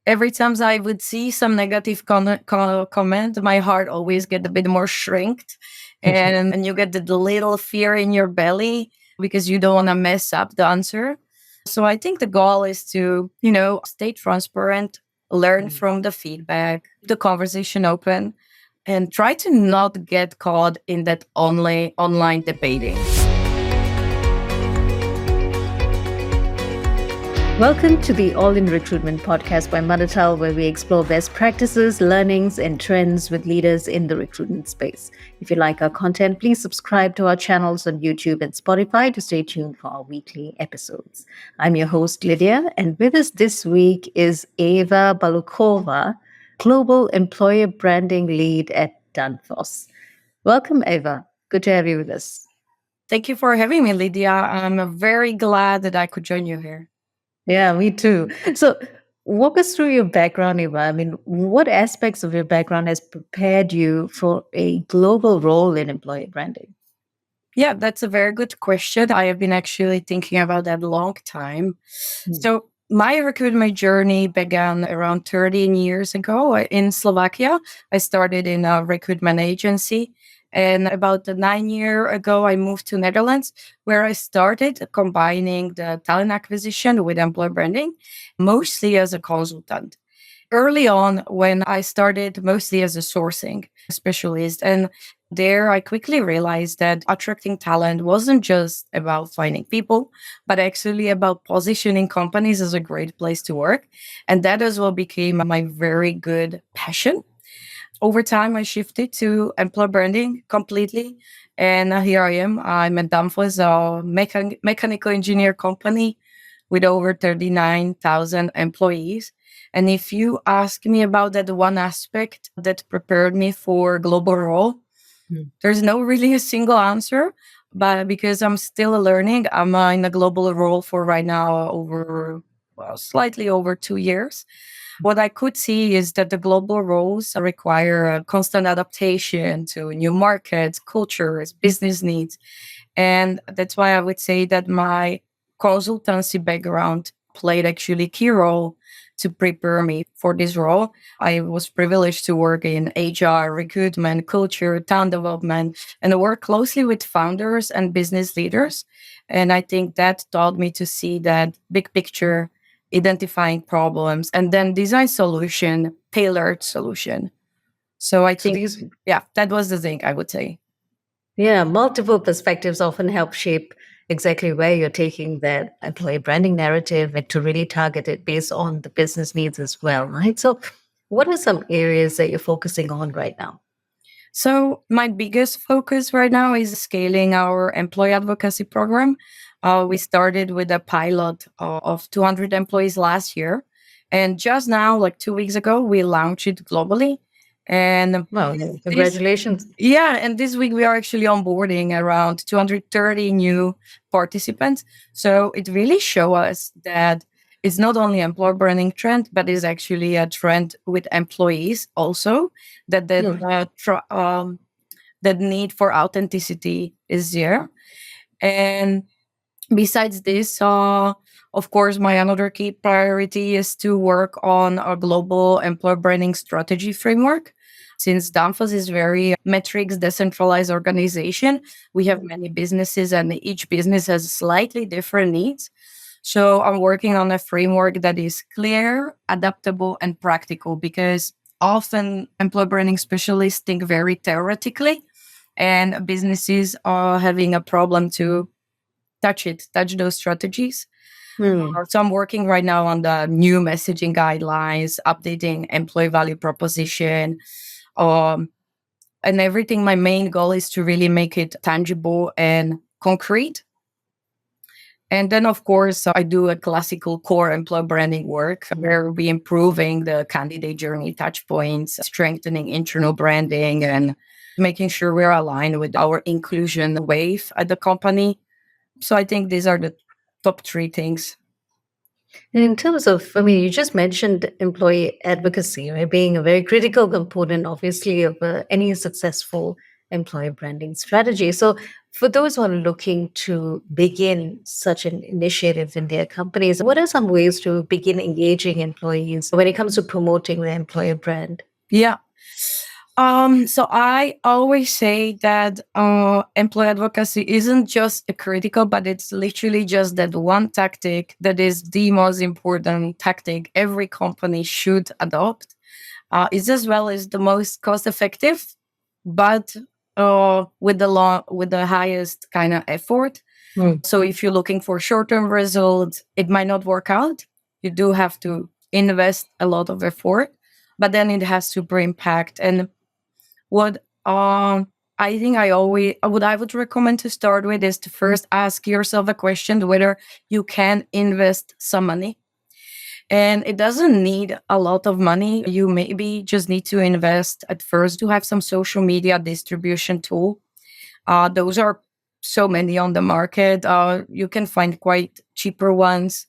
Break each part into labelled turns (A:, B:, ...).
A: every time I would see some negative comment, my heart always get a bit more shrinked, and you get the little fear in your belly because you don't want to mess up the answer. So I think the goal is to, stay transparent, learn from the feedback, the conversation open, and try to not get caught in that only online debating.
B: Welcome to the All in Recruitment podcast by Manatal, where we explore best practices, learnings, and trends with leaders in the recruitment space. If you like our content, please subscribe to our channels on YouTube and Spotify to stay tuned for our weekly episodes. I'm your host, Lydia, and with us this week is Eva Balukova, Global Employer Branding Lead at Danfoss. Welcome, Eva. Good to have you with us.
A: Thank you for having me, Lydia. I'm very glad that I could join you here.
B: Yeah, me too. So, walk us through your background, Eva. I mean, what aspects of your background has prepared you for a global role in employer branding?
A: Yeah, that's a very good question. I have been actually thinking about that a long time. So, my recruitment journey began around 13 years ago in Slovakia. I started in a recruitment agency. And about 9 years ago, I moved to Netherlands, where I started combining the talent acquisition with employer branding, mostly as a consultant. Early on, when I started mostly as a sourcing specialist, and there I quickly realized that attracting talent wasn't just about finding people, but actually about positioning companies as a great place to work. And that as well became my very good passion. Over time, I shifted to employer branding completely. And here I am. I'm at Danfoss, a mechanical engineer company with over 39,000 employees. And if you ask me about that one aspect that prepared me for global role, there's no really a single answer. But because I'm still learning, I'm in a global role for right now slightly over 2 years. What I could see is that the global roles require a constant adaptation to new markets, cultures, business needs. And that's why I would say that my consultancy background played actually a key role to prepare me for this role. I was privileged to work in HR, recruitment, culture, talent development, and work closely with founders and business leaders. And I think that taught me to see that big picture, identifying problems, and then design solution, tailored solution. So I think, that was the thing I would say.
B: Yeah, multiple perspectives often help shape exactly where you're taking that employee branding narrative and to really target it based on the business needs as well, right? So, what are some areas that you're focusing on right now?
A: So my biggest focus right now is scaling our employee advocacy program. We started with a pilot of 200 employees last year. And just now, like 2 weeks ago, we launched it globally. And
B: Well, congratulations.
A: and this week we are actually onboarding around 230 new participants. So it really shows us that it's not only employer branding trend, but it's actually a trend with employees also that need for authenticity is there. And besides this, of course, my another key priority is to work on our global employer branding strategy framework. Since Danfoss is very metrics decentralized organization, we have many businesses and each business has slightly different needs. So I'm working on a framework that is clear, adaptable, and practical because often employer branding specialists think very theoretically and businesses are having a problem to touch those strategies. So I'm working right now on the new messaging guidelines, updating employee value proposition, and everything. My main goal is to really make it tangible and concrete. And then, of course, I do a classical core employer branding work where we're improving the candidate journey touch points, strengthening internal branding, and making sure we're aligned with our inclusion wave at the company. So I think these are the top three things.
B: And in terms of, you just mentioned employee advocacy, right, being a very critical component, obviously, of any successful employer branding strategy. So, for those who are looking to begin such an initiative in their companies, what are some ways to begin engaging employees when it comes to promoting the employer brand?
A: Yeah. So I always say that employee advocacy isn't just a critical, but it's literally just that one tactic that is the most important tactic every company should adopt. It's as well as the most cost effective, but with the highest kind of effort.
B: Mm.
A: So if you're looking for short term results, it might not work out. You do have to invest a lot of effort, but then it has super impact. And what I think I would recommend to start with is to first ask yourself a question whether you can invest some money. And it doesn't need a lot of money. You maybe just need to invest at first to have some social media distribution tool. Those are so many on the market. You can find quite cheaper ones.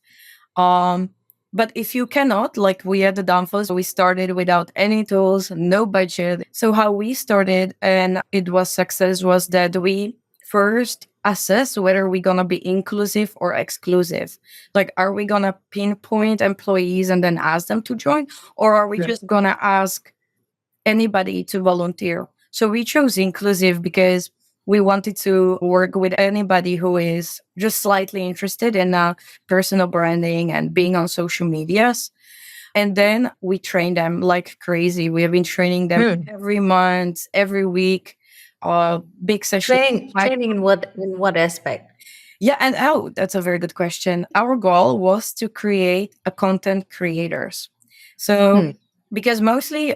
A: Um, but if you cannot, like we at the Danfoss, we started without any tools, no budget. So how we started and it was success was that we first assess whether we're gonna be inclusive or exclusive. Like, are we gonna pinpoint employees and then ask them to join, or are we
B: Yeah.
A: just gonna ask anybody to volunteer? So we chose inclusive because we wanted to work with anybody who is just slightly interested in personal branding and being on social medias. And then we train them like crazy. We have been training them every month, every week, big sessions.
B: Training in what aspect?
A: Yeah, and that's a very good question. Our goal was to create a content creators. So
B: Hmm.
A: because mostly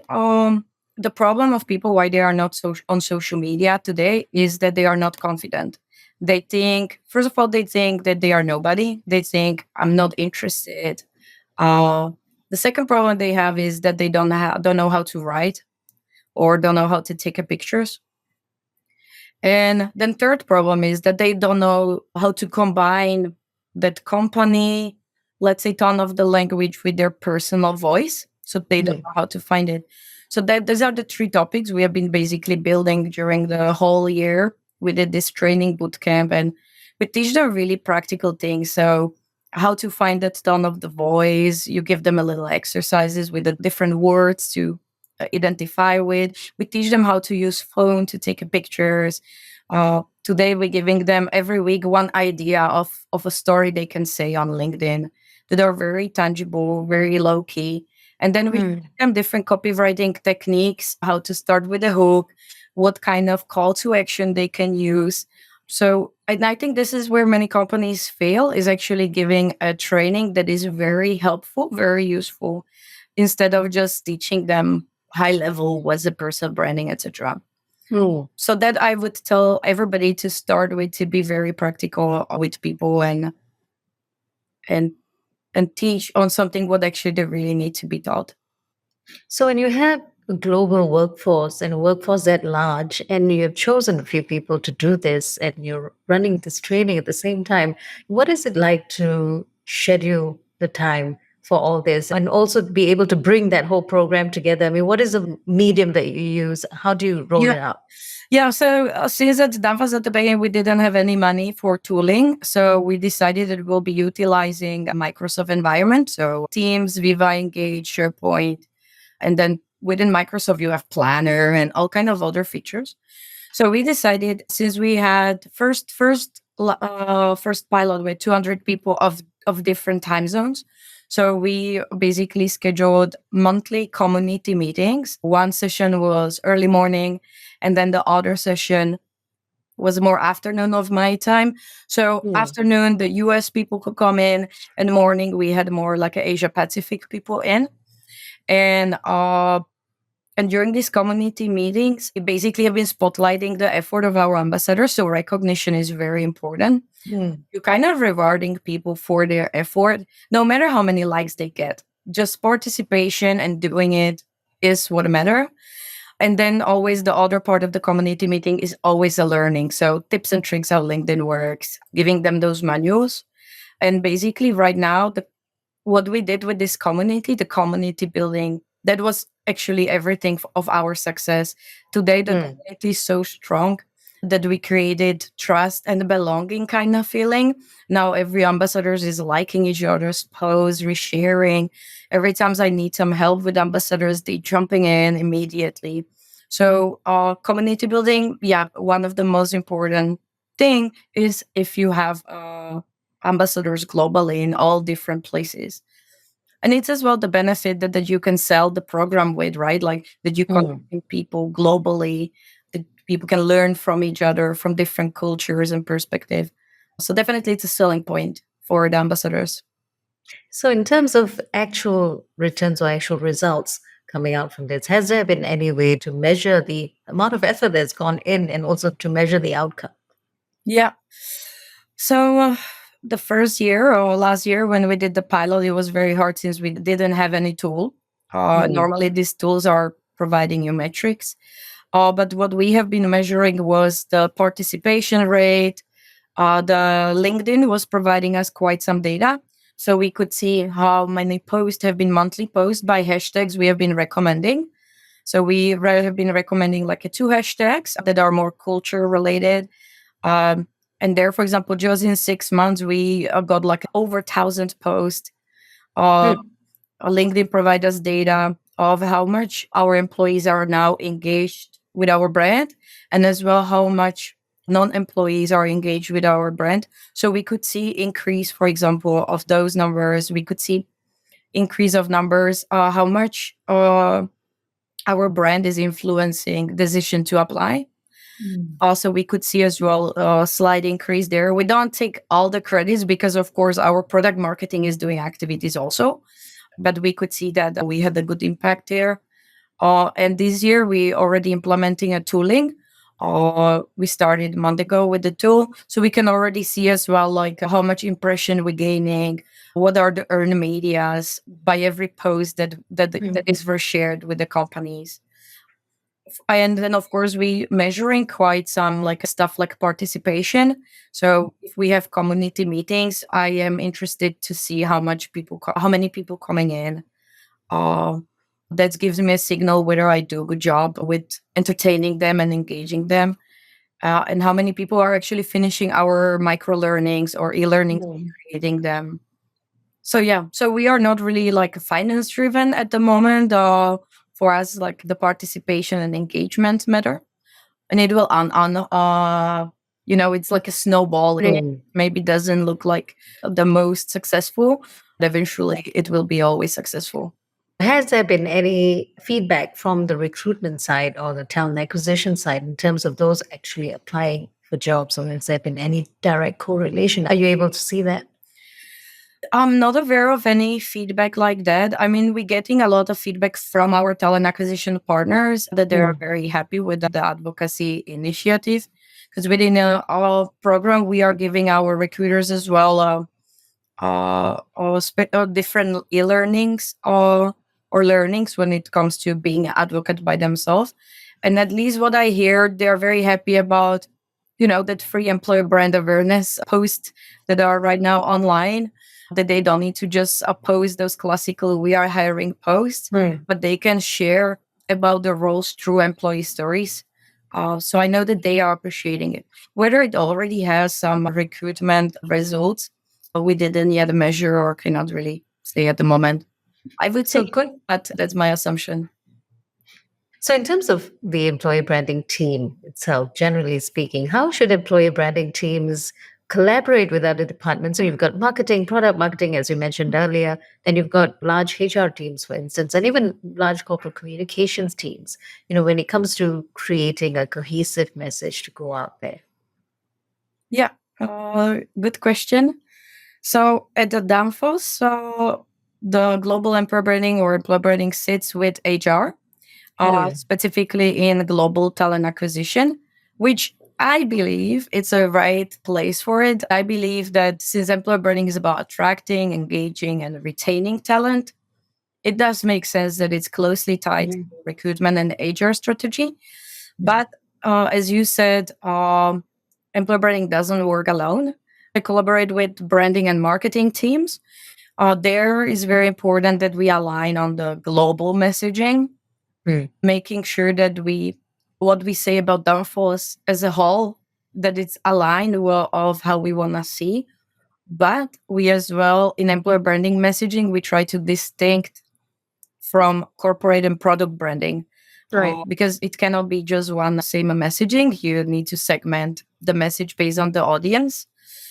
A: the problem of people why they are not on social media today is that they are not confident. They think, first of all, they think that they are nobody. They think I'm not interested. Uh, the second problem they have is that they don't know how to write or don't know how to take a pictures. And then third problem is that they don't know how to combine that company, let's say, tone of the language with their personal voice. So they don't know how to find it. So that those are the three topics we have been basically building during the whole year. We did this training boot camp and we teach them really practical things. So how to find that tone of the voice. You give them a little exercises with the different words to identify with. We teach them how to use phone to take pictures. Today we're giving them every week one idea of a story they can say on LinkedIn that are very tangible, very low key. And then we teach them different copywriting techniques, how to start with a hook, what kind of call to action they can use. So and I think this is where many companies fail, is actually giving a training that is very helpful, very useful, instead of just teaching them high level what's the personal branding, etc. So that I would tell everybody to start with, to be very practical with people and and teach on something what actually they really need to be taught.
B: So when you have a global workforce and a workforce that large, and you have chosen a few people to do this, and you're running this training at the same time, what is it like to schedule the time for all this and also be able to bring that whole program together? I mean, what is the medium that you use? How do you roll
A: Yeah.
B: it out?
A: Yeah, so since at Danfoss at the beginning, we didn't have any money for tooling. So we decided that we'll be utilizing a Microsoft environment. So Teams, Viva Engage, SharePoint. And then within Microsoft, you have Planner and all kind of other features. So we decided, since we had first pilot with 200 people of different time zones. So we basically scheduled monthly community meetings. One session was early morning, and then the other session was more afternoon of my time. So afternoon, the US people could come in, and morning we had more like a Asia Pacific people in. And during these community meetings, we basically have been spotlighting the effort of our ambassadors. So recognition is very important. You're kind of rewarding people for their effort, no matter how many likes they get. Just participation and doing it is what matter. And then always the other part of the community meeting is always a learning. So tips and tricks how LinkedIn works, giving them those manuals. And basically right now, what we did with this community, the community building, that was actually everything of our success. Today, the community is so strong that we created trust and belonging kind of feeling. Now every ambassador is liking each other's posts, resharing. Every time I need some help with ambassadors, they jumping in immediately. So community building, yeah, one of the most important thing is if you have ambassadors globally in all different places. And it's as well the benefit that you can sell the program with, right? Like that you connect people globally, that people can learn from each other, from different cultures and perspective. So definitely it's a selling point for the ambassadors.
B: So, in terms of actual returns or actual results coming out from this, has there been any way to measure the amount of effort that's gone in and also to measure the outcome?
A: Yeah. So the first year or last year when we did the pilot, it was very hard since we didn't have any tool. Normally, these tools are providing you metrics. But what we have been measuring was the participation rate. The LinkedIn was providing us quite some data. So we could see how many posts have been monthly posts by hashtags we have been recommending. So we have been recommending like two hashtags that are more culture related. And there, for example, just in 6 months, we got like over 1,000 posts. LinkedIn provides us data of how much our employees are now engaged with our brand, and as well how much non-employees are engaged with our brand. So we could see increase, for example, of those numbers. We could see increase of numbers, how much our brand is influencing decision to apply. Also, we could see as well a slight increase there. We don't take all the credits because, of course, our product marketing is doing activities also, but we could see that we had a good impact there. And this year, we already implementing a tooling. We started a month ago with the tool, so we can already see as well like how much impression we're gaining, what are the earned medias by every post that is shared with the companies. And then of course we measuring quite some like stuff like participation. So if we have community meetings, I am interested to see how how many people coming in. uh that gives me a signal whether I do a good job with entertaining them and engaging them, and how many people are actually finishing our micro learnings or e-learnings, creating them. So yeah, so we are not really like finance driven at the moment. For us, like the participation and engagement matter, and it will on it's like a snowball. It maybe doesn't look like the most successful, but eventually it will be always successful.
B: Has there been any feedback from the recruitment side or the talent acquisition side in terms of those actually applying for jobs, or has there been any direct correlation? Are you able to see that?
A: I'm not aware of any feedback like that. I mean, we're getting a lot of feedback from our talent acquisition partners that they are very happy with the advocacy initiative. Because within our program, we are giving our recruiters as well different e-learnings or learnings when it comes to being an advocate by themselves. And at least what I hear, they're very happy about, that free employer brand awareness posts that are right now online, that they don't need to just post those classical "we are hiring" posts, but they can share about the roles through employee stories. So I know that they are appreciating it. Whether it already has some recruitment results, we didn't yet measure or cannot really say at the moment. I would
B: So
A: say,
B: good.
A: but that's my assumption.
B: So, in terms of the employee branding team itself, generally speaking, how should employee branding teams collaborate with other departments? So, you've got marketing, product marketing, as you mentioned earlier, then you've got large HR teams, for instance, and even large corporate communications teams, when it comes to creating a cohesive message to go out there.
A: Yeah, good question. So at the Danfoss, the global employer branding or employer branding sits with HR, specifically in global talent acquisition, which I believe it's a right place for it. I believe that since employer branding is about attracting, engaging, and retaining talent, it does make sense that it's closely tied to recruitment and HR strategy. But as you said, employer branding doesn't work alone. I collaborate with branding and marketing teams. There is very important that we align on the global messaging. making sure that what we say about Danfoss as a whole, that it's aligned well of how we want to see. But we as well, in employer branding messaging, we try to distinct from corporate and product branding.
B: Right.
A: Because it cannot be just one same messaging. You need to segment the message based on the audience.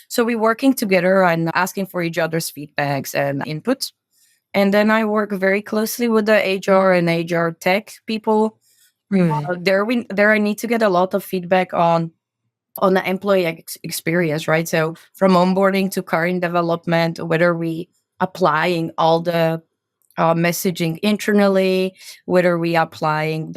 A: So we're working together and asking for each other's feedbacks and inputs. And then I work very closely with the HR and HR tech people. There I need to get a lot of feedback on the employee experience, right? So from onboarding to current development, whether we applying all the messaging internally, whether we applying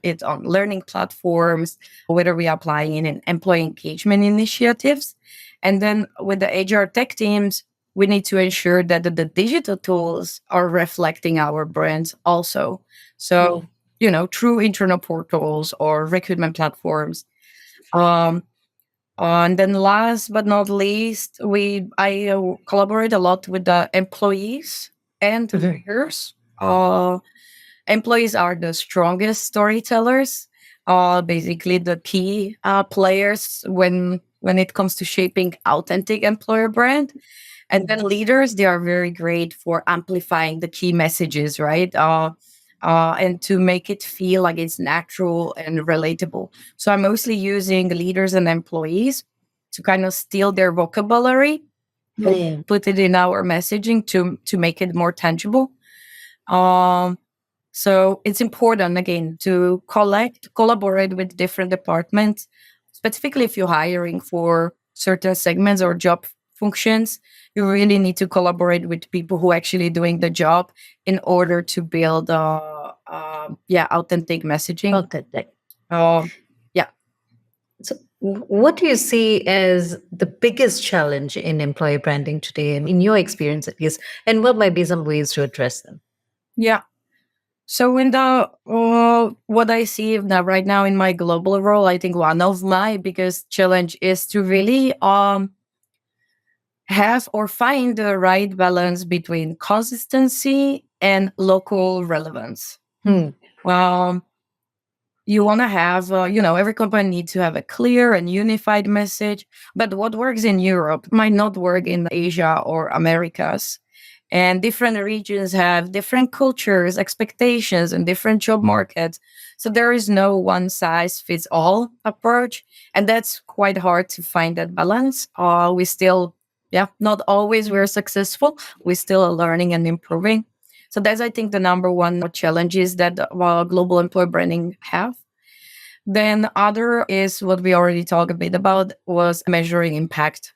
A: it on learning platforms, whether we applying it in employee engagement initiatives. And then with the HR tech teams, we need to ensure that the digital tools are reflecting our brands also. So, through internal portals or recruitment platforms. And then last but not least, I collaborate a lot with the employees and leaders. Employees are the strongest storytellers, basically the key players when it comes to shaping authentic employer brand. And then leaders, they are very great for amplifying the key messages, right? And to make it feel like it's natural and relatable. So I'm mostly using leaders and employees to kind of steal their vocabulary, put it in our messaging to make it more tangible. So it's important again to collaborate with different departments, specifically if you're hiring for certain segments or job functions. You really need to collaborate with people who are actually doing the job in order to build authentic messaging.
B: Authentic.
A: Yeah.
B: So, what do you see as the biggest challenge in employer branding today, and in your experience at least, and what might be some ways to address them?
A: Yeah. So in the what I see now right now in my global role, I think one of my biggest challenge is to really have or find the right balance between consistency and local relevance. You want to have, every company needs to have a clear and unified message, but what works in Europe might not work in Asia or Americas. And different regions have different cultures, expectations, and different job markets. So there is no one size fits all approach. And that's quite hard to find that balance. We still, not always we're successful. We're still learning and improving. So that's, I think, the number one challenges that global employer branding have. Then other is what we already talked a bit about was measuring impact.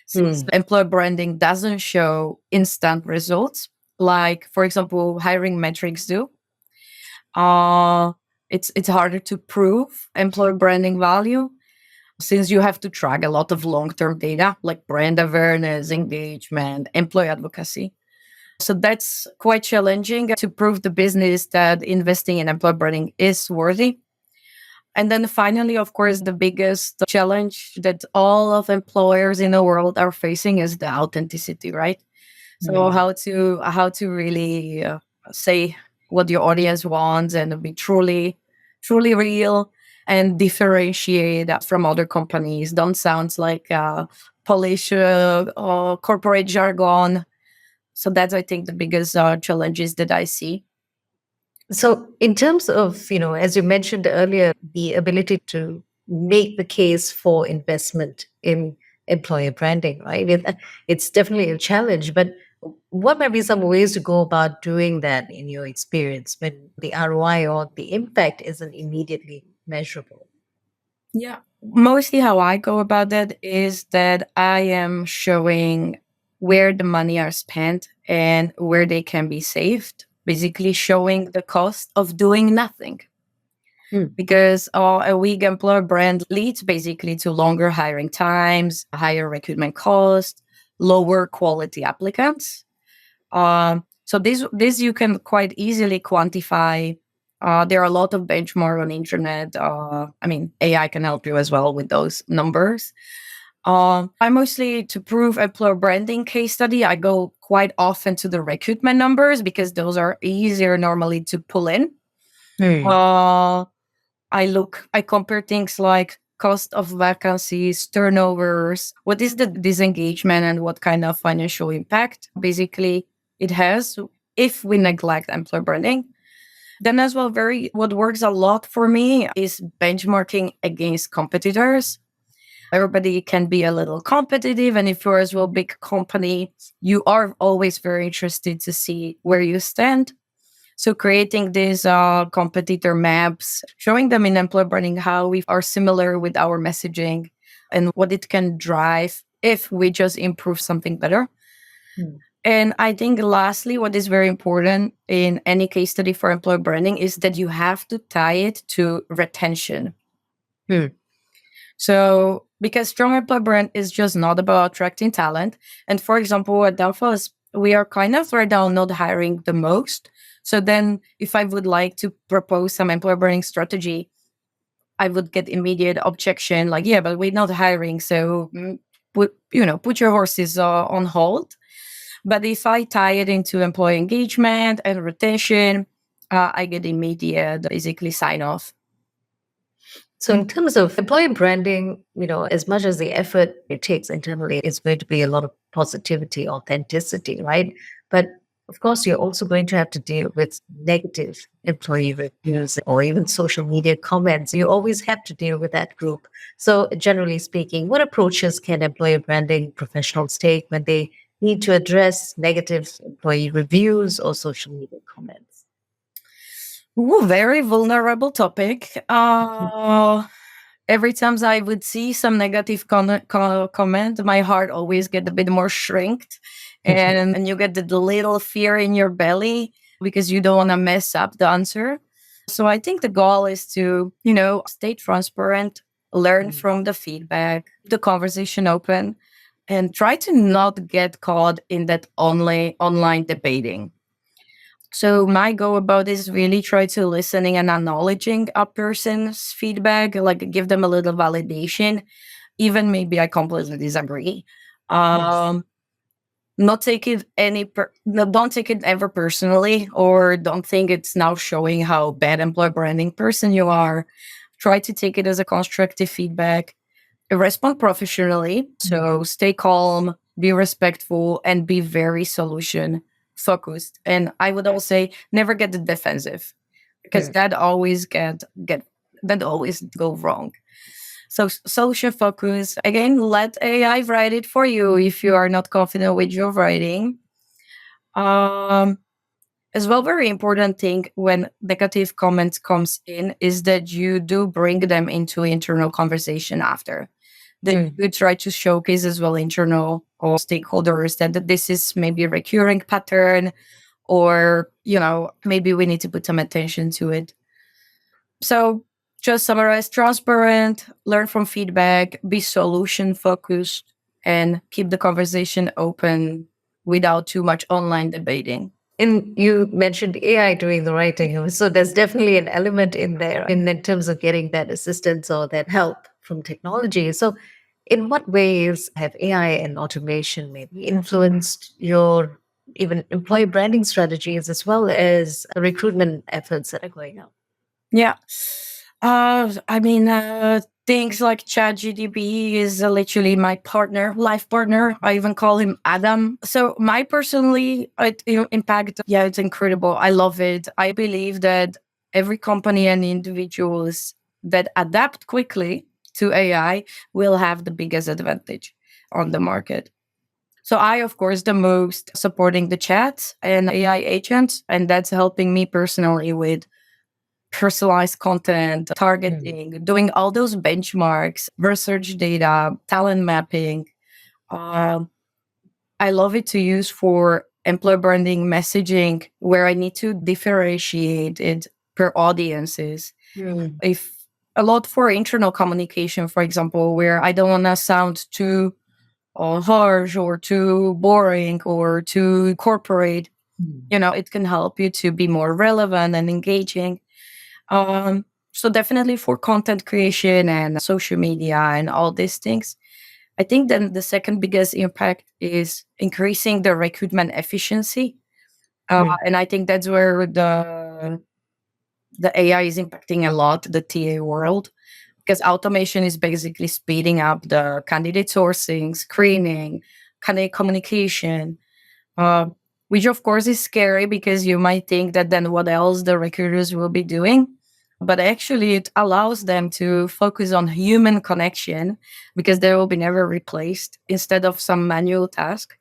A: Since employer branding doesn't show instant results, like, for example, hiring metrics do, it's harder to prove employer branding value since you have to track a lot of long-term data like brand awareness, engagement, employee advocacy. So that's quite challenging to prove the business that investing in employer branding is worthy. And then finally, of course, the biggest challenge that all of employers in the world are facing is the authenticity, right? So how to really say what your audience wants and be truly real and differentiate from other companies. Don't sound like polished corporate jargon. So that's, I think, the biggest challenges that I see.
B: So, in terms of, as you mentioned earlier, the ability to make the case for investment in employer branding, right? It's definitely a challenge, but what might be some ways to go about doing that in your experience when the ROI or the impact isn't immediately measurable?
A: Yeah. Mostly how I go about that is that I am showing where the money are spent and where they can be saved, basically showing the cost of doing nothing. Because a weak employer brand leads basically to longer hiring times, higher recruitment costs, lower quality applicants. So this you can quite easily quantify. There are a lot of benchmark on internet. AI can help you as well with those numbers. I mostly, to prove employer branding case study, I go quite often to the recruitment numbers because those are easier normally to pull in.
B: Hmm.
A: Uh, I compare things like cost of vacancies, turnovers, what is the disengagement, and what kind of financial impact basically it has if we neglect employer branding. Then as well, very what works a lot for me is benchmarking against competitors. Everybody can be a little competitive, and if you're as well big company, you are always very interested to see where you stand. So creating these competitor maps, showing them in employer branding how we are similar with our messaging and what it can drive if we just improve something better.
B: Hmm.
A: And I think lastly, what is very important in any case study for employer branding is that you have to tie it to retention.
B: Hmm.
A: So because strong employer brand is just not about attracting talent. And for example, at Danfoss, we are kind of right now not hiring the most. So then if I would like to propose some employer branding strategy, I would get immediate objection like, yeah, but we're not hiring. So put your horses on hold. But if I tie it into employee engagement and retention, I get immediate basically sign off.
B: So, in terms of employer branding, as much as the effort it takes internally, it's going to be a lot of positivity, authenticity, right? But of course, you're also going to have to deal with negative employee reviews or even social media comments. You always have to deal with that group. So, generally speaking, what approaches can employer branding professionals take when they need to address negative employee reviews or social media comments?
A: Ooh, very vulnerable topic. Every time I would see some negative comment, my heart always get a bit more shrinked, and you get the little fear in your belly because you don't want to mess up the answer. So I think the goal is to, stay transparent, learn from the feedback, the conversation open, and try to not get caught in that only online debating. So my go about is really try to listening and acknowledging a person's feedback, like give them a little validation, even maybe I completely disagree.
B: Yes.
A: Um, not take it no, don't take it ever personally, or don't think it's now showing how bad employer branding person you are. Try to take it as a constructive feedback. Respond professionally. So stay calm, be respectful, and be very solution focused. And I would also say never get the defensive because
B: Mm.
A: get that always go wrong. So solution focus again. Let AI write it for you if you are not confident with your writing. Um, as well, very important thing when negative comments comes in is that you do bring them into internal conversation after that
B: Mm.
A: you try to showcase as well internal or stakeholders that this is maybe a recurring pattern or maybe we need to put some attention to it. So just summarize: transparent, learn from feedback, be solution focused, and keep the conversation open without too much online debating.
B: And you mentioned AI doing the writing. So there's definitely an element in there in terms of getting that assistance or that help from technology. So, in what ways have AI and automation maybe influenced your even employee branding strategies as well as the recruitment efforts that are going on?
A: Yeah. I mean, things like ChatGPT is literally my partner, life partner. I even call him Adam. So my personally impact, yeah, it's incredible. I love it. I believe that every company and individuals that adapt quickly to AI will have the biggest advantage on the market. So I, of course, the most supporting the chat and AI agents, and that's helping me personally with personalized content,
B: Mm.
A: targeting, doing all those benchmarks, research data, talent mapping. Um, I love it to use for employer branding messaging where I need to differentiate it per audiences.
B: Mm.
A: If a lot for internal communication, for example, where I don't want to sound too harsh or too boring or too corporate,
B: Mm.
A: it can help you to be more relevant and engaging. So definitely for content creation and social media and all these things. I think then the second biggest impact is increasing the recruitment efficiency.
B: Mm.
A: And I think that's where the AI is impacting a lot the TA world because automation is basically speeding up the candidate sourcing, screening, candidate communication, uh, which of course is scary because you might think that then what else the recruiters will be doing. But actually, it allows them to focus on human connection because they will be never replaced instead of some manual task.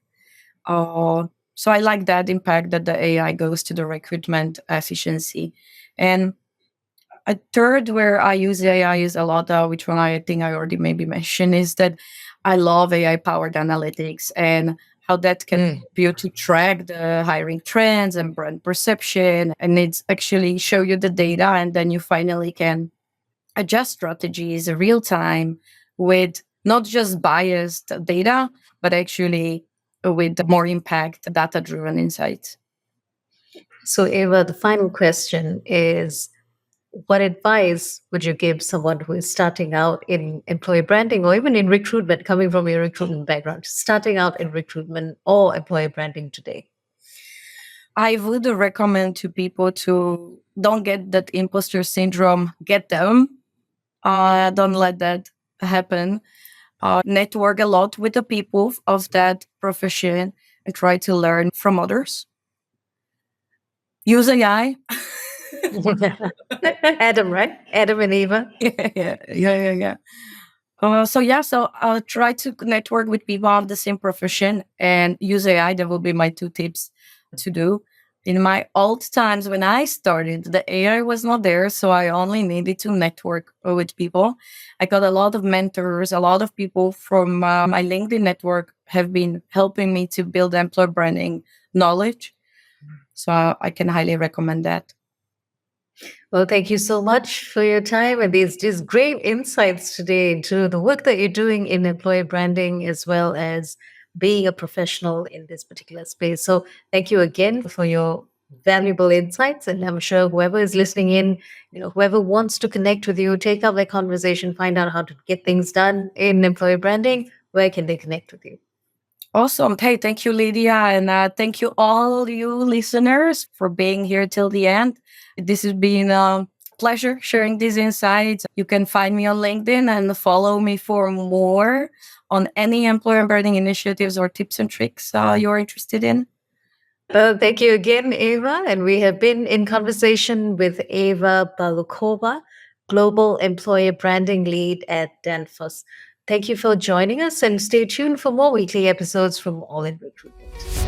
A: Uh, so I like that impact that the AI goes to the recruitment efficiency. And a third where I use AI is a lot, which one I think I already maybe mentioned, is that I love AI powered analytics and how that can help you to track the hiring trends and brand perception. And it's actually show you the data, and then you finally can adjust strategies real time with not just biased data, but actually with more impact data driven insights.
B: So, Eva, the final question is, what advice would you give someone who is starting out in employee branding or even in recruitment, coming from your recruitment background, starting out in recruitment or employee branding today?
A: I would recommend to people to don't get that imposter syndrome, get them. Don't let that happen. Network a lot with the people of that profession and try to learn from others. Use AI.
B: Adam, right? Adam and Eva.
A: Yeah. So I'll try to network with people of the same profession and use AI. That will be my two tips to do. In my old times when I started, the AI was not there, so I only needed to network with people. I got a lot of mentors, a lot of people from my LinkedIn network have been helping me to build employer branding knowledge. So I can highly recommend that.
B: Well, thank you so much for your time and these great insights today into the work that you're doing in employer branding as well as being a professional in this particular space. So, thank you again for your valuable insights. And I'm sure whoever is listening in, whoever wants to connect with you, take up that conversation, find out how to get things done in employer branding, where can they connect with you?
A: Awesome. Hey, thank you, Lydia. And thank you, all you listeners, for being here till the end. This has been a pleasure sharing these insights. You can find me on LinkedIn and follow me for more on any employer branding initiatives or tips and tricks you're interested in.
B: Thank you again, Eva. And we have been in conversation with Eva Balukova, Global Employer Branding Lead at Danfoss. Thank you for joining us and stay tuned for more weekly episodes from All in Recruitment.